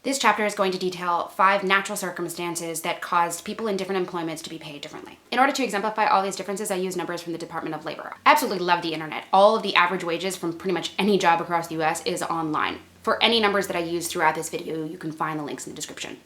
This chapter is going to detail 5 natural circumstances that caused people in different employments to be paid differently. In order to exemplify all these differences, I use numbers from the Department of Labor. I absolutely love the internet. All of the average wages from pretty much any job across the US is online. For any numbers that I use throughout this video, you can find the links in the description.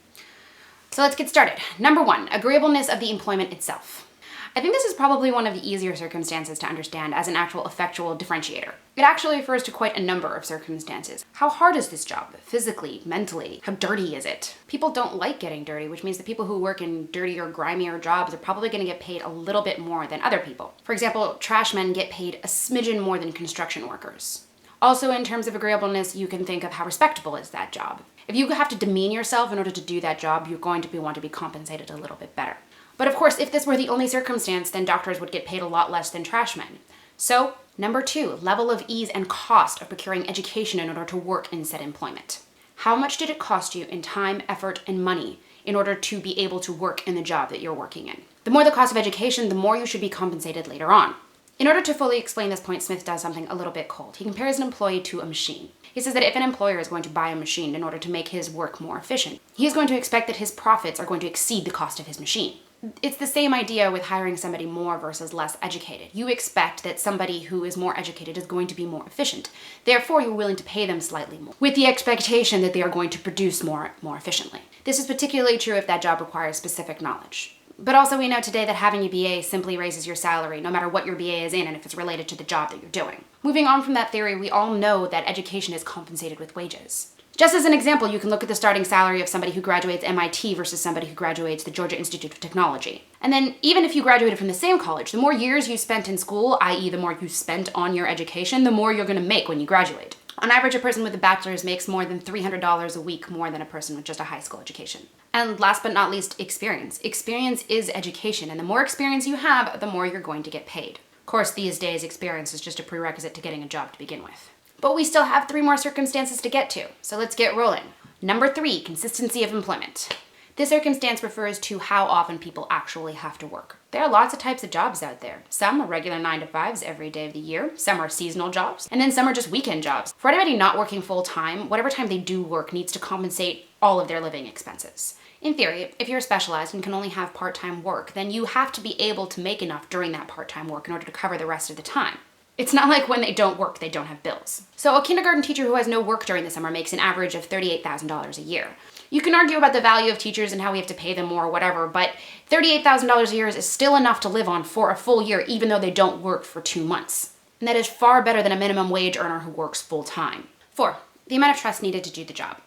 So let's get started. Number 1, agreeableness of the employment itself. I think this is probably one of the easier circumstances to understand as an actual effectual differentiator. It actually refers to quite a number of circumstances. How hard is this job? Physically, mentally? How dirty is it? People don't like getting dirty, which means the people who work in dirtier, grimier jobs are probably going to get paid a little bit more than other people. For example, trash men get paid a smidgen more than construction workers. Also, in terms of agreeableness, you can think of how respectable is that job. If you have to demean yourself in order to do that job, you're going to want to be compensated a little bit better. But of course, if this were the only circumstance, then doctors would get paid a lot less than trash men. So, number 2, level of ease and cost of procuring education in order to work in said employment. How much did it cost you in time, effort, and money in order to be able to work in the job that you're working in? The more the cost of education, the more you should be compensated later on. In order to fully explain this point, Smith does something a little bit cold. He compares an employee to a machine. He says that if an employer is going to buy a machine in order to make his work more efficient, he is going to expect that his profits are going to exceed the cost of his machine. It's the same idea with hiring somebody more versus less educated. You expect that somebody who is more educated is going to be more efficient. Therefore, you're willing to pay them slightly more, with the expectation that they are going to produce more efficiently. This is particularly true if that job requires specific knowledge. But also we know today that having a BA simply raises your salary, no matter what your BA is in and if it's related to the job that you're doing. Moving on from that theory, we all know that education is compensated with wages. Just as an example, you can look at the starting salary of somebody who graduates MIT versus somebody who graduates the Georgia Institute of Technology. And then even if you graduated from the same college, the more years you spent in school, i.e. the more you spent on your education, the more you're going to make when you graduate. On average, a person with a bachelor's makes more than $300 a week more than a person with just a high school education. And last but not least, experience. Experience is education, and the more experience you have, the more you're going to get paid. Of course, these days, experience is just a prerequisite to getting a job to begin with. But we still have 3 more circumstances to get to, so let's get rolling. Number 3, consistency of employment. This circumstance refers to how often people actually have to work. There are lots of types of jobs out there. Some are regular 9-to-5s every day of the year, some are seasonal jobs, and then some are just weekend jobs. For anybody not working full-time, whatever time they do work needs to compensate all of their living expenses. In theory, if you're specialized and can only have part-time work, then you have to be able to make enough during that part-time work in order to cover the rest of the time. It's not like when they don't work, they don't have bills. So a kindergarten teacher who has no work during the summer makes an average of $38,000 a year. You can argue about the value of teachers and how we have to pay them more or whatever, but $38,000 a year is still enough to live on for a full year, even though they don't work for 2 months. And that is far better than a minimum wage earner who works full time. 4, the amount of trust needed to do the job.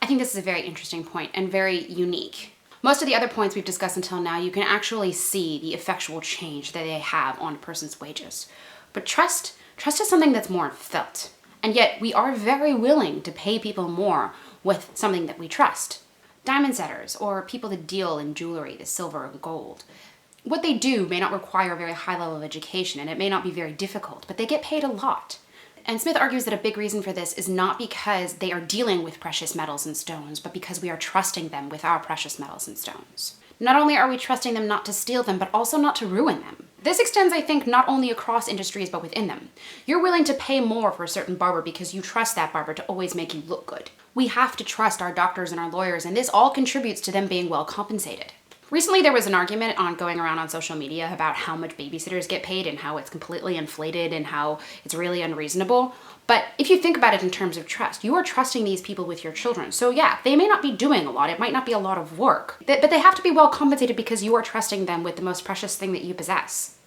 I think this is a very interesting point and very unique. Most of the other points we've discussed until now, you can actually see the effectual change that they have on a person's wages. But trust is something that's more felt. And yet we are very willing to pay people more with something that we trust. Diamond setters or people that deal in jewelry, the silver and gold. What they do may not require a very high level of education and it may not be very difficult, but they get paid a lot. And Smith argues that a big reason for this is not because they are dealing with precious metals and stones, but because we are trusting them with our precious metals and stones. Not only are we trusting them not to steal them, but also not to ruin them. This extends, I think, not only across industries, but within them. You're willing to pay more for a certain barber because you trust that barber to always make you look good. We have to trust our doctors and our lawyers, and this all contributes to them being well compensated. Recently, there was an argument going around on social media about how much babysitters get paid and how it's completely inflated and how it's really unreasonable. But if you think about it in terms of trust, you are trusting these people with your children. So yeah, they may not be doing a lot. It might not be a lot of work, but they have to be well compensated because you are trusting them with the most precious thing that you possess.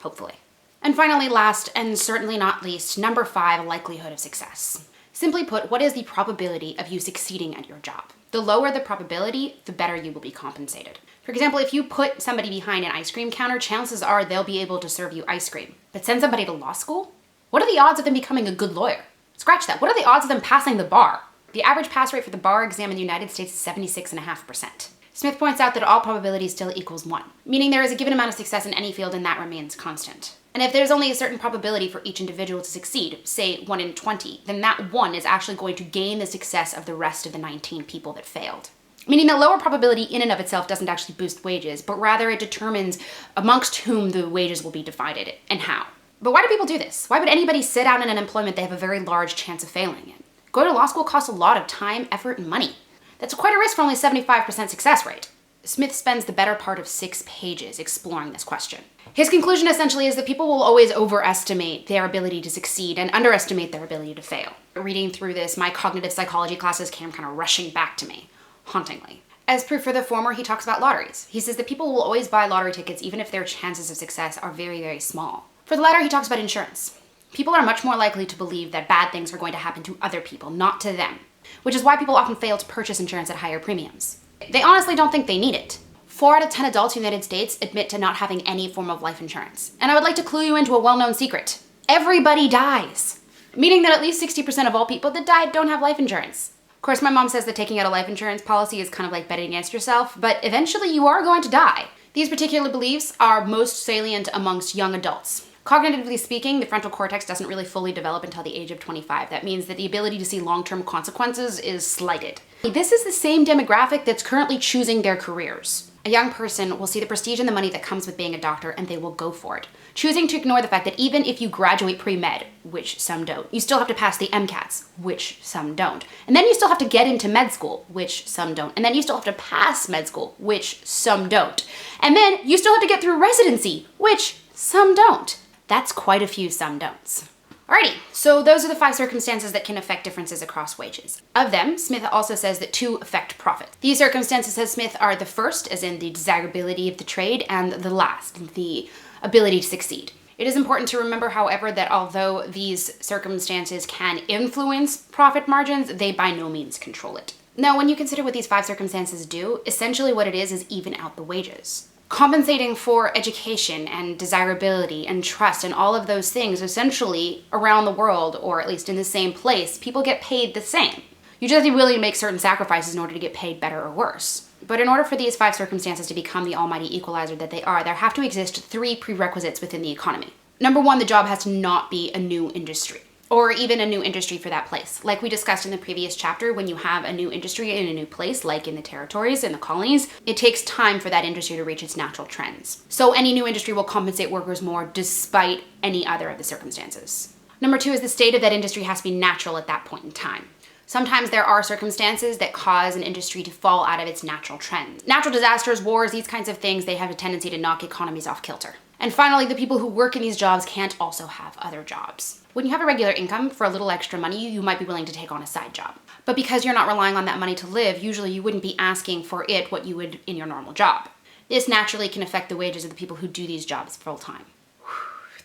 Hopefully. And finally, last and certainly not least, number 5, likelihood of success. Simply put, what is the probability of you succeeding at your job? The lower the probability, the better you will be compensated. For example, if you put somebody behind an ice cream counter, chances are they'll be able to serve you ice cream. But send somebody to law school? What are the odds of them becoming a good lawyer? Scratch that. What are the odds of them passing the bar? The average pass rate for the bar exam in the United States is 76.5%. Smith points out that all probability still equals 1, meaning there is a given amount of success in any field and that remains constant. And if there's only a certain probability for each individual to succeed, say 1 in 20, then that 1 is actually going to gain the success of the rest of the 19 people that failed. Meaning that lower probability in and of itself doesn't actually boost wages, but rather it determines amongst whom the wages will be divided and how. But why do people do this? Why would anybody sit out in an employment they have a very large chance of failing in? Going to law school costs a lot of time, effort, and money. That's quite a risk for only 75% success rate. Smith spends the better part of 6 pages exploring this question. His conclusion essentially is that people will always overestimate their ability to succeed and underestimate their ability to fail. Reading through this, my cognitive psychology classes came kind of rushing back to me, hauntingly. As proof for the former, he talks about lotteries. He says that people will always buy lottery tickets even if their chances of success are very, very small. For the latter, he talks about insurance. People are much more likely to believe that bad things are going to happen to other people, not to them, which is why people often fail to purchase insurance at higher premiums. They honestly don't think they need it. 4 out of 10 adults in the United States admit to not having any form of life insurance. And I would like to clue you into a well-known secret. Everybody dies. Meaning that at least 60% of all people that die don't have life insurance. Of course, my mom says that taking out a life insurance policy is kind of like betting against yourself, but eventually you are going to die. These particular beliefs are most salient amongst young adults. Cognitively speaking, the frontal cortex doesn't really fully develop until the age of 25. That means that the ability to see long-term consequences is slighted. This is the same demographic that's currently choosing their careers. A young person will see the prestige and the money that comes with being a doctor and they will go for it, choosing to ignore the fact that even if you graduate pre-med, which some don't, you still have to pass the MCATs, which some don't. And then you still have to get into med school, which some don't. And then you still have to pass med school, which some don't. And then you still have to get through residency, which some don't. That's quite a few some don'ts. Alrighty, so those are the 5 circumstances that can affect differences across wages. Of them, Smith also says that 2 affect profit. These circumstances, says Smith, are the first, as in the desirability of the trade, and the last, the ability to succeed. It is important to remember, however, that although these circumstances can influence profit margins, they by no means control it. Now, when you consider what these 5 circumstances do, essentially what it is even out the wages. Compensating for education and desirability and trust and all of those things, essentially around the world, or at least in the same place, people get paid the same. You just have to be willing to make certain sacrifices in order to get paid better or worse. But in order for these 5 circumstances to become the almighty equalizer that they are, there have to exist 3 prerequisites within the economy. Number 1, the job has to not be a new industry, or even a new industry for that place. Like we discussed in the previous chapter, when you have a new industry in a new place, like in the territories, in the colonies, it takes time for that industry to reach its natural trends. So any new industry will compensate workers more despite any other of the circumstances. Number 2 is the state of that industry has to be natural at that point in time. Sometimes there are circumstances that cause an industry to fall out of its natural trends. Natural disasters, wars, these kinds of things, they have a tendency to knock economies off kilter. And finally, the people who work in these jobs can't also have other jobs. When you have a regular income, for a little extra money, you might be willing to take on a side job. But because you're not relying on that money to live, usually you wouldn't be asking for it what you would in your normal job. This naturally can affect the wages of the people who do these jobs full time.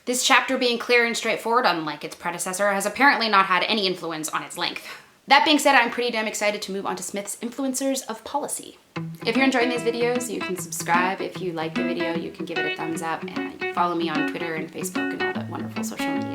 This chapter, being clear and straightforward, unlike its predecessor, has apparently not had any influence on its length. That being said, I'm pretty damn excited to move on to Smith's influencers of policy. If you're enjoying these videos, you can subscribe. If you like the video, you can give it a thumbs up, and follow me on Twitter and Facebook and all that wonderful social media.